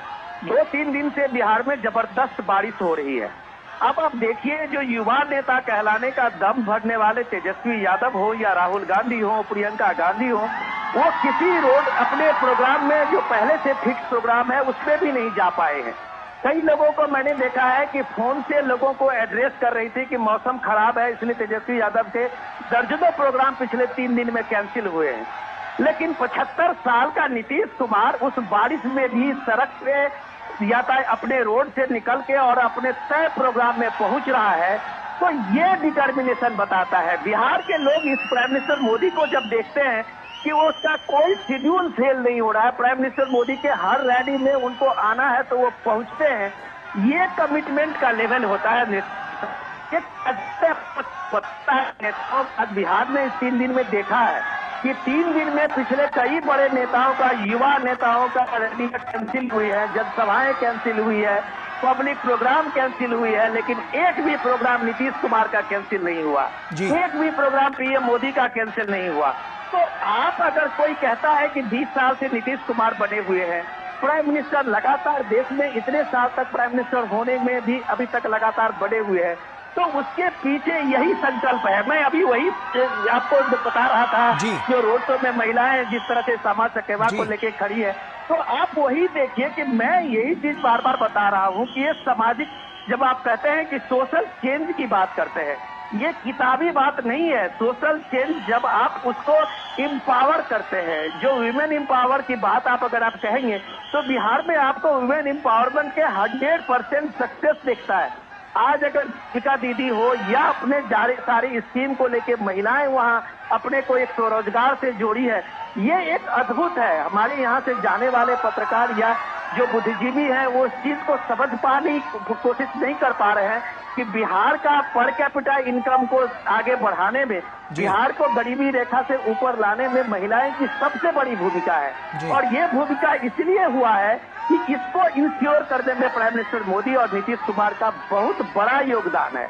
[SPEAKER 2] 2-3 दिन से बिहार में जबरदस्त बारिश हो रही है। अब आप देखिए, जो युवा नेता कहलाने का दम भरने वाले तेजस्वी यादव हो या राहुल गांधी हो, प्रियंका गांधी हो, वो किसी रोड अपने प्रोग्राम में जो पहले से फिक्स प्रोग्राम है उसमें भी नहीं जा पाए हैं। कई लोगों को मैंने देखा है कि फोन से लोगों को एड्रेस कर रही थी कि मौसम खराब है, इसलिए तेजस्वी यादव के दर्जनों प्रोग्राम पिछले 3 दिन में कैंसिल हुए हैं। लेकिन 75 साल का नीतीश कुमार उस बारिश में भी सड़क पे यातायात अपने रोड से निकल के और अपने तय प्रोग्राम में पहुंच रहा है। तो ये डिटर्मिनेशन बताता है। बिहार के लोग इस प्राइम मिनिस्टर मोदी को जब देखते हैं कि वो उसका कोई शेड्यूल फेल नहीं हो रहा है, प्राइम मिनिस्टर मोदी के हर रैली में उनको आना है तो वो पहुंचते हैं, ये कमिटमेंट का लेवल होता है। आज बिहार में इस 3 दिन में देखा है कि 3 दिन में पिछले कई बड़े नेताओं का, युवा नेताओं का रैली कैंसिल हुई है, जनसभाएं कैंसिल हुई है, पब्लिक प्रोग्राम कैंसिल हुई है, लेकिन एक भी प्रोग्राम नीतीश कुमार का कैंसिल नहीं हुआ, एक भी प्रोग्राम पीएम मोदी का कैंसिल नहीं हुआ। तो आप अगर कोई कहता है कि 20 साल से नीतीश कुमार बने हुए हैं, प्राइम मिनिस्टर लगातार देश में इतने साल तक प्राइम मिनिस्टर होने में भी अभी तक लगातार बने हुए हैं, तो उसके पीछे यही संकल्प है। मैं अभी वही आपको बता रहा था, जो रोड शो में महिलाएं जिस तरह से समाज चकेवा को लेके खड़ी है, तो आप वही देखिए कि मैं यही चीज बार बार बता रहा हूँ कि ये सामाजिक, जब आप कहते हैं कि सोशल चेंज की बात करते हैं, ये किताबी बात नहीं है। सोशल चेंज जब आप उसको इम्पावर करते हैं, जो विमेन इम्पावर की बात अगर आप कहेंगे तो बिहार में आपको विमेन इम्पावरमेंट के 100% सक्सेस दिखता है। आज अगर दीपिका दीदी हो या अपने सारी स्कीम को लेके महिलाएं वहां अपने को एक स्वरोजगार से जोड़ी है, ये एक अद्भुत है। हमारे यहाँ से जाने वाले पत्रकार या जो बुद्धिजीवी हैं वो इस चीज को समझ पाने की कोशिश नहीं कर पा रहे हैं कि बिहार का पर कैपिटा इनकम को आगे बढ़ाने में, बिहार को गरीबी रेखा से ऊपर लाने में महिलाएं की सबसे बड़ी भूमिका है। और ये भूमिका इसलिए हुआ है कि इसको इंश्योर करने में प्राइम मिनिस्टर मोदी और नीतीश कुमार का बहुत बड़ा योगदान है।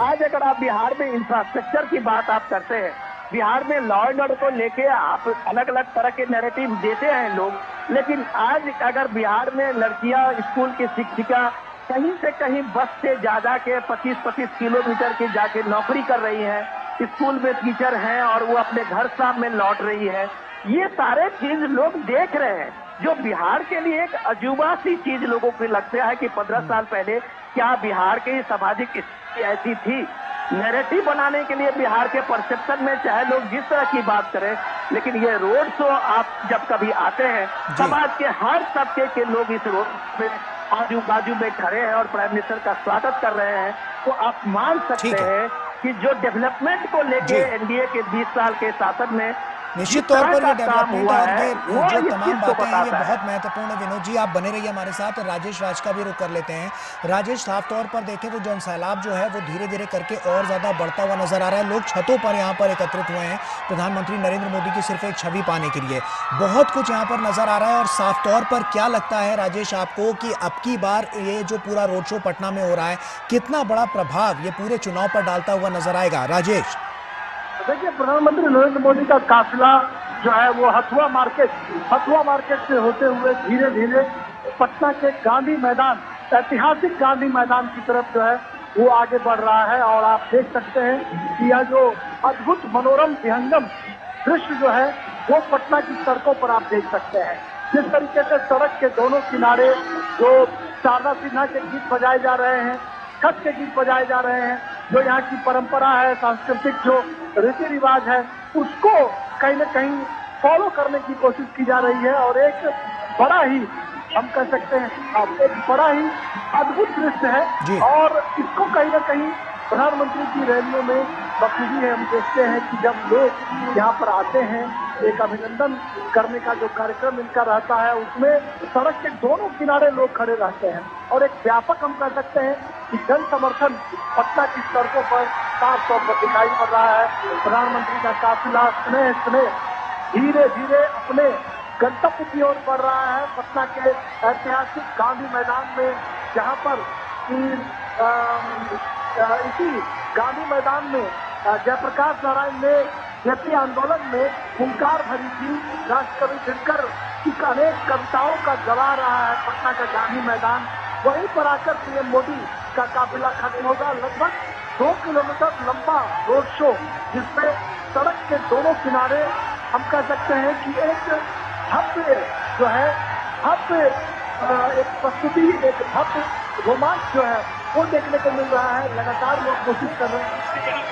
[SPEAKER 2] आज अगर आप बिहार में इंफ्रास्ट्रक्चर की बात आप करते हैं, बिहार में लॉ एंड ऑर्डर को लेके आप अलग अलग तरह के नैरेटिव देते हैं लोग, लेकिन आज अगर बिहार में लड़कियां स्कूल की शिक्षिका कहीं से कहीं बस से जा के 25-25 किलोमीटर की जाके नौकरी कर रही हैं, स्कूल में टीचर हैं और वो अपने घर शाम में लौट रही है, ये सारे चीज लोग देख रहे हैं। जो बिहार के लिए एक अजूबा सी चीज लोगों को लगता है कि 15 साल पहले क्या बिहार की सामाजिक स्थिति ऐसी थी। नैरेटिव बनाने के लिए बिहार के परसेप्शन में चाहे लोग जिस तरह की बात करें, लेकिन ये रोड शो आप जब कभी आते हैं, समाज के हर तबके के लोग इस रोड पे आजू बाजू में खड़े हैं और प्राइम मिनिस्टर का स्वागत कर रहे हैं, तो आप मान सकते हैं कि जो डेवलपमेंट को लेके एनडीए के 20 साल के शासन में
[SPEAKER 1] निश्चित तौर पर ये डेवलपमेंट और ये जो तमाम बातें हैं ये बहुत महत्वपूर्ण है। विनोद जी आप बने रहिए हमारे साथ। राजेश राज का भी रुख कर लेते हैं। राजेश, साफ तौर पर देखें तो जनसैलाब जो है वो धीरे धीरे करके और ज्यादा बढ़ता हुआ नजर आ रहा है। लोग छतों पर यहाँ पर एकत्रित हुए हैं प्रधानमंत्री नरेंद्र मोदी की सिर्फ एक छवि पाने के लिए। बहुत कुछ यहाँ पर नजर आ रहा है और साफ तौर पर क्या लगता है राजेश आपको कि अब की बार ये जो पूरा रोड शो पटना में हो रहा है कितना बड़ा प्रभाव ये पूरे चुनाव पर डालता हुआ नजर आएगा? राजेश,
[SPEAKER 3] देखिए, प्रधानमंत्री नरेंद्र मोदी का काफिला जो है वो हथुआ मार्केट से होते हुए धीरे धीरे पटना के गांधी मैदान, ऐतिहासिक गांधी मैदान की तरफ जो है वो आगे बढ़ रहा है। और आप देख सकते हैं कि यह जो अद्भुत मनोरम विहंगम दृश्य जो है वो पटना की सड़कों पर आप देख सकते हैं। जिस तरीके से सड़क के दोनों किनारे जो शारदा सिन्हा के गीत बजाए जा रहे हैं, छठ के गीत बजाए जा रहे हैं, जो यहाँ की परंपरा है, सांस्कृतिक जो रीति रिवाज है, उसको कहीं न कहीं फॉलो करने की कोशिश की जा रही है। और एक बड़ा ही हम कह सकते हैं एक बड़ा ही अद्भुत दृश्य है और इसको कहीं न कहीं प्रधानमंत्री की रैलियों में बखूबी है। हम देखते हैं कि जब लोग यहाँ पर आते हैं, एक अभिनंदन करने का जो कार्यक्रम इनका रहता है उसमें सड़क के दोनों किनारे लोग खड़े रहते हैं और एक व्यापक हम कह सकते हैं कि जन समर्थन पटना की सड़कों पर साफ तौर पर दिखाई पड़ रहा है। प्रधानमंत्री का काफिला स्नेह धीरे धीरे अपने गंतव्य की ओर बढ़ रहा है। पटना के ऐतिहासिक गांधी मैदान में, जहाँ पर इसी गांधी मैदान में जयप्रकाश नारायण ने जेपी आंदोलन में हुंकार भरी थी। राष्ट्रकवि दिनकर की अनेक कविताओं का गवा रहा है पटना का गांधी मैदान। वहीं पर आकर पीएम मोदी का काफिला खत्म होगा। लगभग 2 किलोमीटर लंबा रोड शो, जिसमें सड़क के दोनों किनारे हम कह सकते हैं कि एक भव्य जो है एक प्रस्तुति, एक भव्य रोमांच जो है वो देखने को मिल रहा है। लगातार लोग कोशिश कर रहे हैं।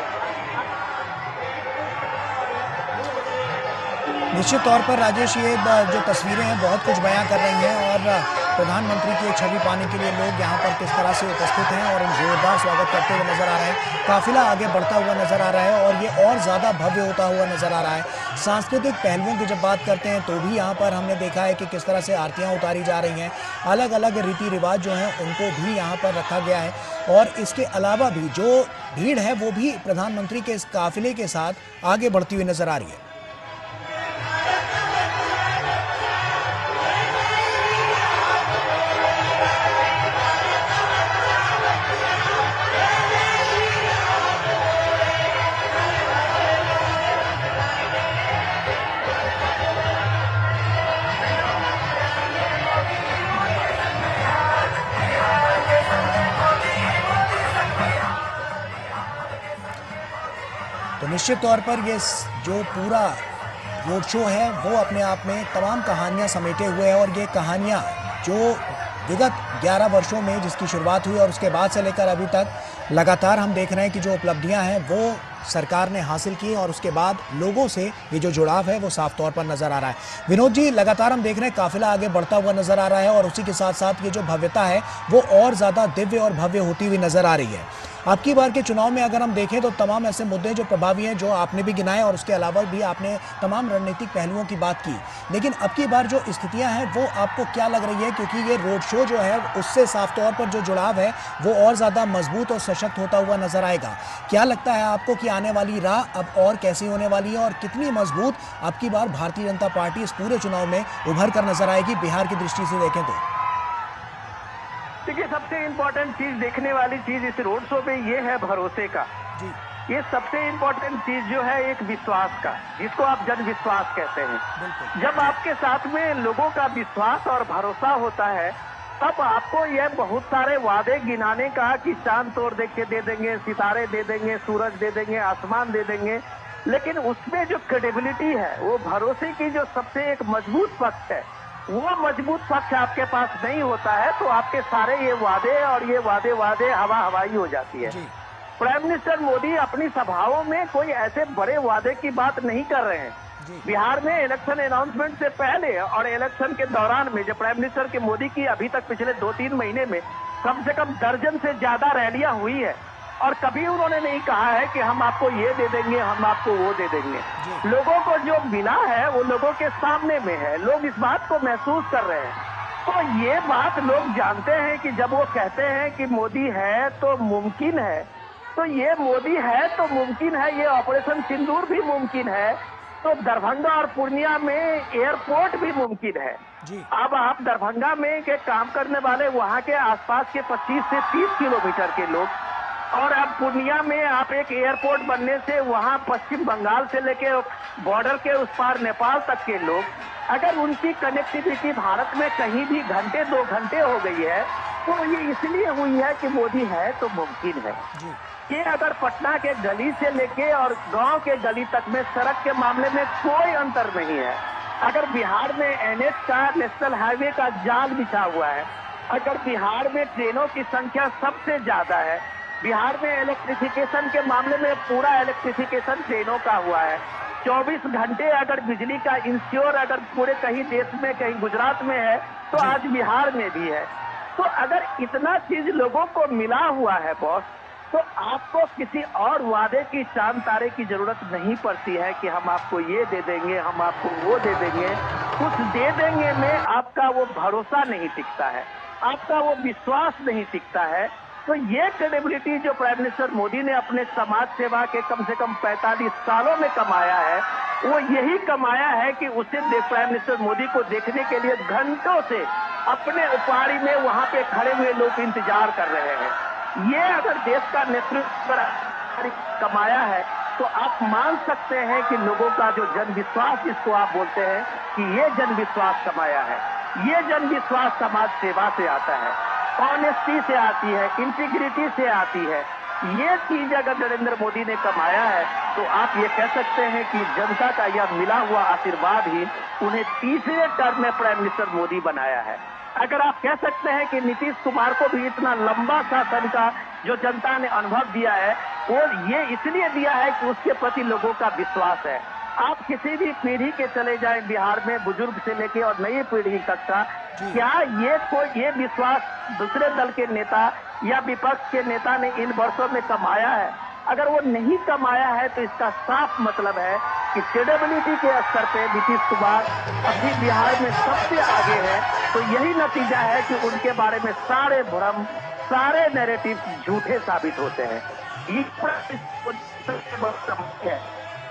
[SPEAKER 1] निश्चित तौर पर राजेश ये जो तस्वीरें हैं बहुत कुछ बयां कर रही हैं और प्रधानमंत्री की एक छवि पाने के लिए लोग यहाँ पर किस तरह से उपस्थित हैं और जोरदार स्वागत करते हुए नजर आ रहे हैं। काफिला आगे बढ़ता हुआ नजर आ रहा है और ये और ज़्यादा भव्य होता हुआ नजर आ रहा है। सांस्कृतिक पहलुओं की जब बात करते हैं तो भी यहाँ पर हमने देखा है कि किस तरह से आरतियाँ उतारी जा रही हैं। अलग अलग रीति रिवाज जो हैं उनको भी यहाँ पर रखा गया है और इसके अलावा भी जो भीड़ है वो भी प्रधानमंत्री के इस काफिले के साथ आगे बढ़ती हुई नजर आ रही है। तो निश्चित तौर पर ये जो पूरा रोड शो है वो अपने आप में तमाम कहानियां समेटे हुए है और ये कहानियां जो विगत 11 वर्षों में जिसकी शुरुआत हुई और उसके बाद से लेकर अभी तक लगातार हम देख रहे हैं कि जो उपलब्धियां हैं वो सरकार ने हासिल की और उसके बाद लोगों से ये जो जुड़ाव है वो साफ तौर पर नजर आ रहा है। विनोद जी, लगातार हम देख रहे हैं काफिला आगे बढ़ता हुआ नजर आ रहा है और उसी के साथ साथ ये जो भव्यता है वो और ज्यादा दिव्य और भव्य होती हुई नजर आ रही है। आपकी बार के चुनाव में अगर हम देखें तो तमाम ऐसे मुद्दे जो प्रभावी हैं जो आपने भी गिनाए और उसके अलावा भी आपने तमाम रणनीतिक पहलुओं की बात की, लेकिन अब की बार जो स्थितियां हैं वो आपको क्या लग रही है, क्योंकि ये रोड शो जो है उससे साफ तौर पर जो जुड़ाव है वो और ज्यादा मजबूत और सशक्त होता हुआ नजर आएगा। क्या लगता है आपको कि आने वाली राह अब और कैसी होने वाली है और कितनी मजबूत अब की बार भारतीय जनता पार्टी इस पूरे चुनाव में उभर कर नजर आएगी बिहार की दृष्टि से देखें तो?
[SPEAKER 2] देखिए, सबसे इम्पोर्टेंट चीज, देखने वाली चीज इस रोड शो पे ये है भरोसे का।
[SPEAKER 1] जी।
[SPEAKER 2] ये सबसे इम्पोर्टेंट चीज जो है एक विश्वास का, जिसको आप जन विश्वास कहते हैं।
[SPEAKER 1] बिल्कुल।
[SPEAKER 2] जब आपके साथ में लोगों का विश्वास और भरोसा होता है तब आपको ये बहुत सारे वादे गिनाने का कि चांद तोड़ देख के दे देंगे, सितारे दे देंगे, सूरज दे देंगे, आसमान दे देंगे, लेकिन उसमें जो क्रेडिबिलिटी है, वो भरोसे की जो सबसे एक मजबूत पक्ष है, वो मजबूत पक्ष आपके पास नहीं होता है तो आपके सारे ये वादे और ये वादे हवा हवाई हो जाती है। प्राइम मिनिस्टर मोदी अपनी सभाओं में कोई ऐसे बड़े वादे की बात नहीं कर रहे हैं। बिहार में इलेक्शन अनाउंसमेंट से पहले और इलेक्शन के दौरान में जब प्राइम मिनिस्टर के मोदी की अभी तक पिछले 2-3 महीने में कम से कम दर्जन से ज्यादा रैलियां हुई है और कभी उन्होंने नहीं कहा है कि हम आपको ये दे देंगे, हम आपको वो दे देंगे। लोगों को जो मिला है वो लोगों के सामने में है, लोग इस बात को महसूस कर रहे हैं। तो ये बात लोग जानते हैं कि जब वो कहते हैं कि मोदी है तो मुमकिन है, तो ये मोदी है तो मुमकिन है, ये ऑपरेशन सिंदूर भी मुमकिन है, तो दरभंगा और पूर्णिया में एयरपोर्ट भी मुमकिन है। अब आप दरभंगा में के काम करने वाले वहाँ के आसपास के 25 से 30 किलोमीटर के लोग, और अब पूर्णिया में आप एक एयरपोर्ट बनने से वहाँ पश्चिम बंगाल से लेके बॉर्डर के उस पार नेपाल तक के लोग, अगर उनकी कनेक्टिविटी भारत में कहीं भी घंटे 2 घंटे हो गई है तो ये इसलिए हुई है कि मोदी है तो मुमकिन है। ये अगर पटना के गली से लेके और गांव के गली तक में सड़क के मामले में कोई अंतर नहीं है। अगर बिहार में एनएच का, नेशनल हाईवे का जाल बिछा हुआ है, अगर बिहार में ट्रेनों की संख्या सबसे ज्यादा है, बिहार में इलेक्ट्रिफिकेशन के मामले में पूरा इलेक्ट्रिफिकेशन ट्रेनों का हुआ है, 24 घंटे अगर बिजली का इंश्योर अगर पूरे कहीं देश में, कहीं गुजरात में है तो आज बिहार में भी है। तो अगर इतना चीज लोगों को मिला हुआ है बॉस, तो आपको किसी और वादे की चांद तारे की जरूरत नहीं पड़ती है कि हम आपको ये दे देंगे, हम आपको वो दे देंगे। कुछ दे देंगे में आपका वो भरोसा नहीं टिकता है, आपका वो विश्वास नहीं टिकता है। तो ये क्रेडिबिलिटी जो प्राइम मिनिस्टर मोदी ने अपने समाज सेवा के कम से कम 45 सालों में कमाया है, वो यही कमाया है कि उसे प्राइम मिनिस्टर मोदी को देखने के लिए घंटों से अपने उपाड़ी में वहां पे खड़े हुए लोग इंतजार कर रहे हैं। ये अगर देश का नेतृत्व कमाया है तो आप मान सकते हैं कि लोगों का जो जन विश्वास जिसको आप बोलते हैं कि ये जन विश्वास कमाया है। ये जन विश्वास समाज सेवा से आता है, ऑनेस्टी से आती है, इंटीग्रिटी से आती है। ये चीज अगर नरेंद्र मोदी ने कमाया है तो आप ये कह सकते हैं कि जनता का यह मिला हुआ आशीर्वाद ही उन्हें तीसरे टर्म में प्राइम मिनिस्टर मोदी बनाया है। अगर आप कह सकते हैं कि नीतीश कुमार को भी इतना लंबा शासन का जो जनता ने अनुभव दिया है वो ये इसलिए दिया है कि उसके प्रति लोगों का विश्वास है। आप किसी भी पीढ़ी के चले जाएं बिहार में, बुजुर्ग से लेके और नई पीढ़ी तक का, क्या ये विश्वास दूसरे दल के नेता या विपक्ष के नेता ने इन वर्षों में कमाया है? अगर वो नहीं कमाया है तो इसका साफ मतलब है कि क्रेडिबिलिटी के स्तर पे नीतीश कुमार अभी बिहार में सबसे आगे है। तो यही नतीजा है कि उनके बारे में सारे भ्रम, सारे नैरेटिव झूठे साबित होते हैं।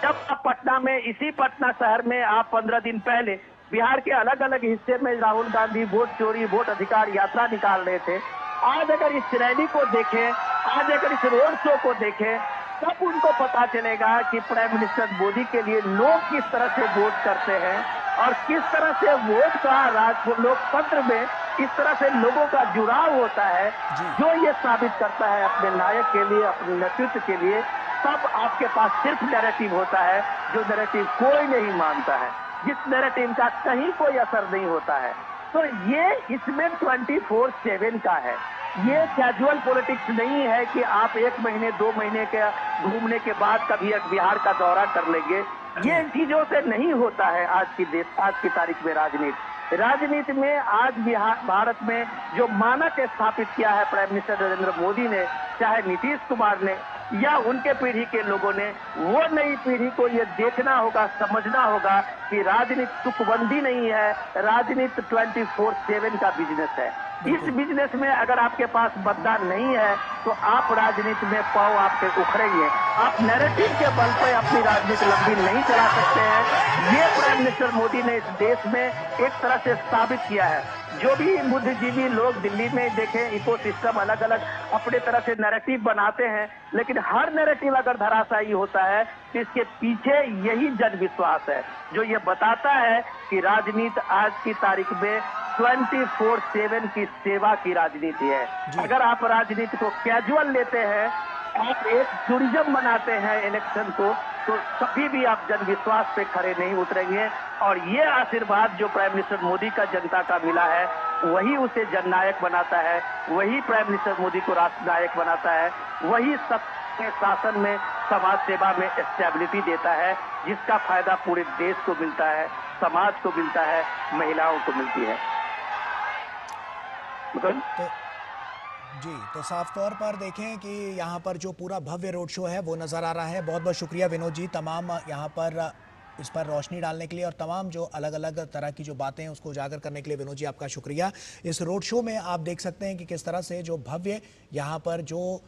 [SPEAKER 2] जब आप पटना में, इसी पटना शहर में आप 15 दिन पहले बिहार के अलग अलग हिस्से में राहुल गांधी वोट चोरी, वोट अधिकार यात्रा निकाल रहे थे, आज अगर इस रैली को देखें, आज अगर इस रोड शो को देखें, तब उनको पता चलेगा कि प्राइम मिनिस्टर मोदी के लिए लोग किस तरह से वोट करते हैं और किस तरह से वोट का लोकतंत्र में इस तरह से लोगों का जुड़ाव होता है, जो ये साबित करता है अपने नायक के लिए, अपने नेतृत्व के लिए। तब आपके पास सिर्फ नैरेटिव होता है जो नैरेटिव कोई नहीं मानता है, जिस नैरेटिव का कहीं कोई असर नहीं होता है। तो ये इसमें 24/7 का है। ये कैजुअल पॉलिटिक्स नहीं है कि आप 1 महीने 2 महीने के घूमने के बाद कभी एक बिहार का दौरा कर लेंगे। ये चीजों से नहीं होता है आज की तारीख में राजनीति में आज भारत में जो मानक स्थापित किया है प्राइम मिनिस्टर नरेंद्र मोदी ने, चाहे नीतीश कुमार ने या उनके पीढ़ी के लोगों ने, वो नई पीढ़ी को ये देखना होगा, समझना होगा कि राजनीति तुकबंदी नहीं है, राजनीति 24/7 का बिजनेस है। इस बिजनेस में अगर आपके पास मतदान नहीं है तो आप राजनीति में पाँव आपके उखड़ेंगे। आप नैरेटिव के बल पर अपनी राजनीति लंबी नहीं चला सकते हैं। ये प्राइम मिनिस्टर मोदी ने इस देश में एक तरह से साबित किया है। जो भी बुद्धिजीवी लोग दिल्ली में देखें, इकोसिस्टम अलग अलग अपने तरह से नैरेटिव बनाते हैं, लेकिन हर नैरेटिव अगर धराशायी होता है तो इसके पीछे यही जन विश्वास है जो ये बताता है कि राजनीति आज की तारीख में 24/7 की सेवा की राजनीति है। अगर आप राजनीति को कैजुअल लेते हैं, आप एक टूरिज्म बनाते हैं इलेक्शन को, तो कभी भी आप जनविश्वास पे खड़े नहीं उतरेंगे। और ये आशीर्वाद जो प्राइम मिनिस्टर मोदी का जनता का मिला है, वही उसे जननायक बनाता है, वही प्राइम मिनिस्टर मोदी को राष्ट्र नायक बनाता है, वही सबके शासन में, समाज सेवा में स्टेबिलिटी देता है, जिसका फायदा पूरे देश को मिलता है, समाज को मिलता है, महिलाओं को मिलती है।
[SPEAKER 1] तो साफ तौर पर देखें कि यहाँ पर जो पूरा भव्य रोड शो है वो नज़र आ रहा है। बहुत बहुत शुक्रिया विनोद जी, तमाम यहाँ पर इस पर रोशनी डालने के लिए और तमाम जो अलग अलग तरह की जो बातें हैं उसको उजागर करने के लिए विनोद जी आपका शुक्रिया। इस रोड शो में आप देख सकते हैं कि किस तरह से जो भव्य यहाँ पर जो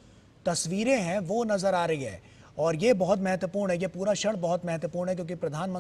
[SPEAKER 1] तस्वीरें हैं वो नज़र आ रही है और ये बहुत महत्वपूर्ण है, ये पूरा क्षण बहुत महत्वपूर्ण है क्योंकि प्रधानमंत्री